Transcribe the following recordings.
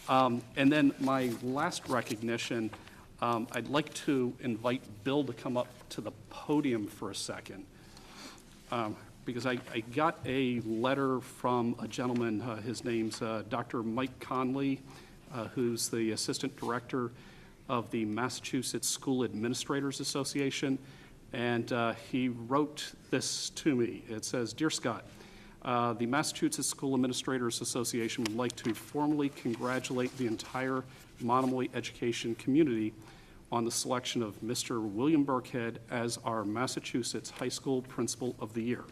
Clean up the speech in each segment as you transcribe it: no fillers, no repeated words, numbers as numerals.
And then my last recognition, I'd like to invite Bill to come up to the podium for a second. Because I got a letter from a gentleman, his name's Dr. Mike Conley, who's the Assistant Director of the Massachusetts School Administrators Association, and he wrote this to me. It says, "Dear Scott, the Massachusetts School Administrators Association would like to formally congratulate the entire Monomoy education community on the selection of Mr. William Burkhead as our Massachusetts High School Principal of the Year."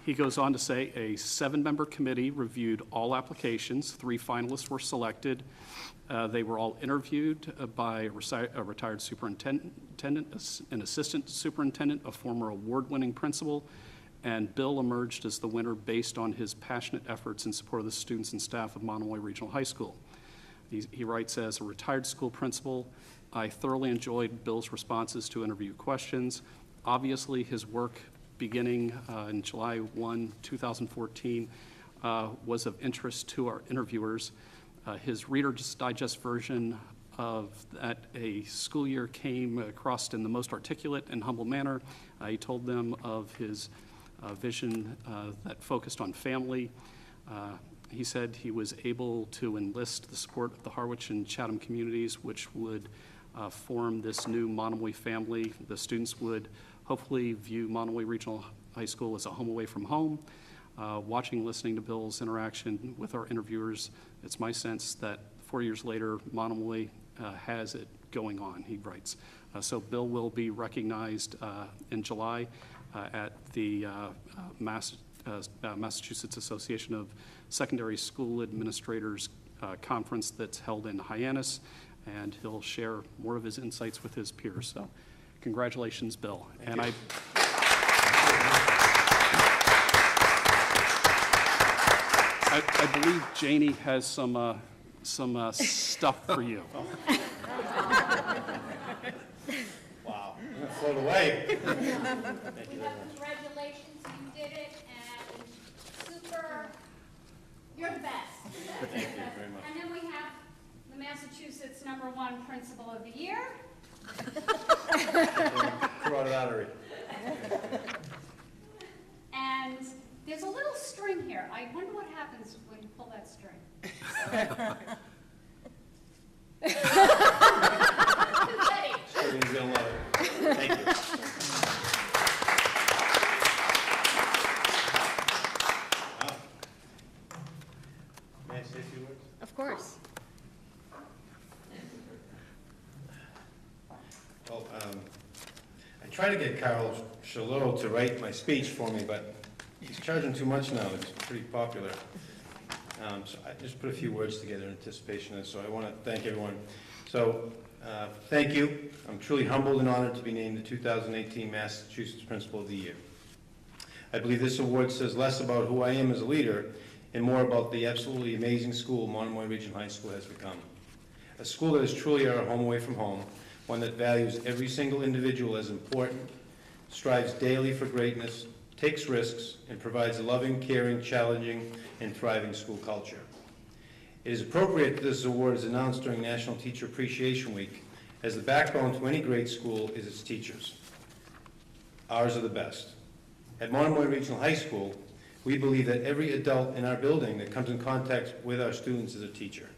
He goes on to say a 7-member committee reviewed all applications. 3 finalists were selected. They were all interviewed by a retired superintendent, an assistant superintendent, a former award-winning principal, and Bill emerged as the winner based on his passionate efforts in support of the students and staff of Monomoy Regional High School. He writes, as a retired school principal, I thoroughly enjoyed Bill's responses to interview questions. Obviously, his work beginning in July 1, 2014 was of interest to our interviewers. His Reader's Digest version of that a school year came across in the most articulate and humble manner. He told them of his vision that focused on family. He said he was able to enlist the support of the Harwich and Chatham communities, which would form this new Monomoy family. The students would hopefully view Monomoy Regional High School as a home away from home. Watching, listening to Bill's interaction with our interviewers, it's my sense that 4 years later, Monomoy has it going on, he writes. So Bill will be recognized in July at the Massachusetts Association of Secondary School Administrators conference that's held in Hyannis, and he'll share more of his insights with his peers. So congratulations, Bill. Thank you. I believe Janie has some stuff for you. Wow, I'm gonna float away. Congratulations, you did it, and super, you're the best. Thank you very much. And then we have the Massachusetts #1 Principal of the Year. Carotid artery. And there's a little string here. I wonder what happens when you pull that string. Ready. Everyone's gonna love it. Thank you. Wow. May I say a few words? Of course. Well, I tried to get Carl Shalot to write my speech for me, but he's charging too much now. It's pretty popular. So I just put a few words together in anticipation of this, so I want to thank everyone. So thank you. I'm truly humbled and honored to be named the 2018 Massachusetts Principal of the Year. I believe this award says less about who I am as a leader and more about the absolutely amazing school Monomoy Regional High School has become. A school that is truly our home away from home, one that values every single individual as important, strives daily for greatness, takes risks, and provides a loving, caring, challenging, and thriving school culture. It is appropriate that this award is announced during National Teacher Appreciation Week, as the backbone to any great school is its teachers. Ours are the best. At Monomoy Regional High School, we believe that every adult in our building that comes in contact with our students is a teacher.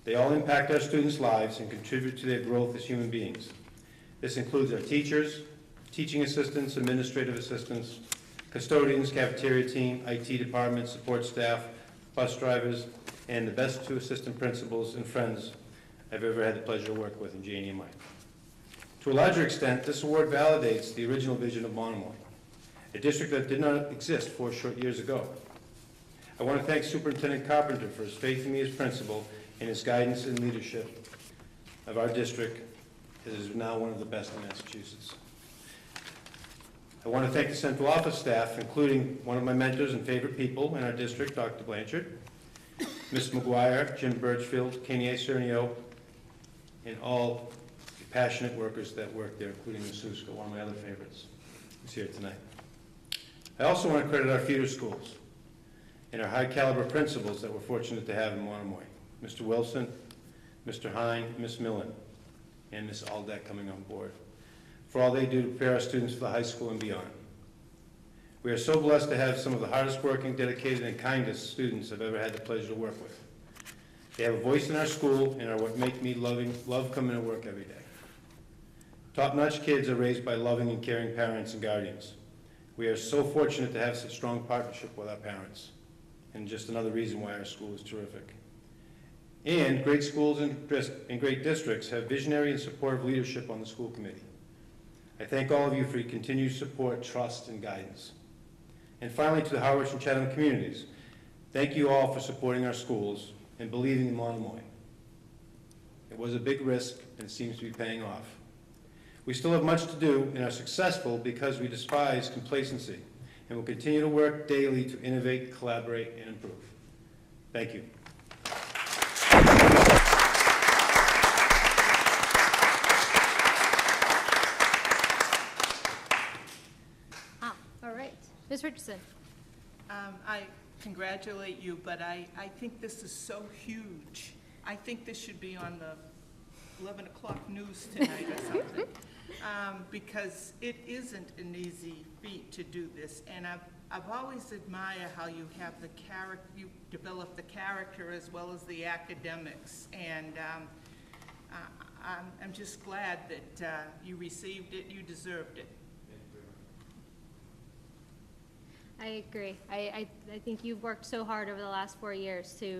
They all impact our students' lives and contribute to their growth as human beings. This includes our teachers, teaching assistants, administrative assistants, custodians, cafeteria team, IT department, support staff, bus drivers, and the best 2 assistant principals and friends I've ever had the pleasure to work with in Janie and Mike. To a larger extent, this award validates the original vision of Monomoy, a district that did not exist 4 short years ago. I want to thank Superintendent Carpenter for his faith in me as principal and his guidance and leadership of our district that is now one of the best in Massachusetts. I want to thank the central office staff, including one of my mentors and favorite people in our district, Dr. Blanchard, Ms. McGuire, Jim Birchfield, Kenny Cernio, and all passionate workers that work there, including Ms. Huska, one of my other favorites, who's here tonight. I also want to credit our feeder schools and our high-caliber principals that we're fortunate to have in Monomoy. Mr. Wilson, Mr. Hine, Ms. Millen, and Ms. Aldeck coming on board, for all they do to prepare our students for the high school and beyond. We are so blessed to have some of the hardest working, dedicated, and kindest students I've ever had the pleasure to work with. They have a voice in our school and are what make me love coming to work every day. Top-notch kids are raised by loving and caring parents and guardians. We are so fortunate to have such strong partnership with our parents, and just another reason why our school is terrific. And great schools and great districts have visionary and supportive leadership on the school committee. I thank all of you for your continued support, trust, and guidance. And finally, to the Harwich and Chatham communities, thank you all for supporting our schools and believing in Monomoy. It was a big risk, and it seems to be paying off. We still have much to do and are successful because we despise complacency and will continue to work daily to innovate, collaborate, and improve. Thank you. All right. Ms. Richardson. I congratulate you, but I think this is so huge. I think this should be on the 11 o'clock news tonight or something, because it isn't an easy feat to do this. And I've always admired how you have the character, you develop the character as well as the academics. And I'm just glad that you received it, you deserved it. I agree. I think you've worked so hard over the last 4 years to